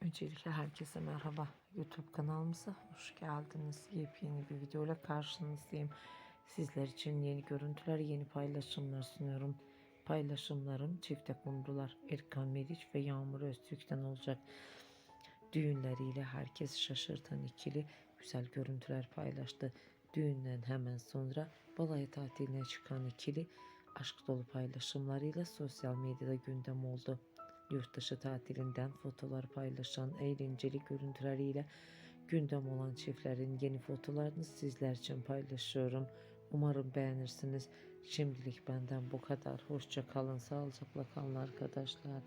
Öncelikle herkese merhaba. YouTube kanalımıza hoş geldiniz. Yepyeni bir videoyla karşınızdayım. Sizler için yeni görüntüler, yeni paylaşımlar sunuyorum. Paylaşımlarım çifte kumrular Erkan ve Yağmur Öztürk'ten olacak. Düğünleriyle herkes şaşırtan ikili güzel görüntüler paylaştı. Düğünden hemen sonra balayı tatiline çıkan ikili aşk dolu paylaşımlarıyla sosyal medyada gündem oldu. Yurt dışı tatilinden fotolar paylaşan eğlenceli görüntüleriyle gündem olan çiftlerin yeni fotolarını sizler için paylaşıyorum. Umarım beğenirsiniz. Şimdilik benden bu kadar. Hoşça kalın, sağlıcakla kalın arkadaşlar.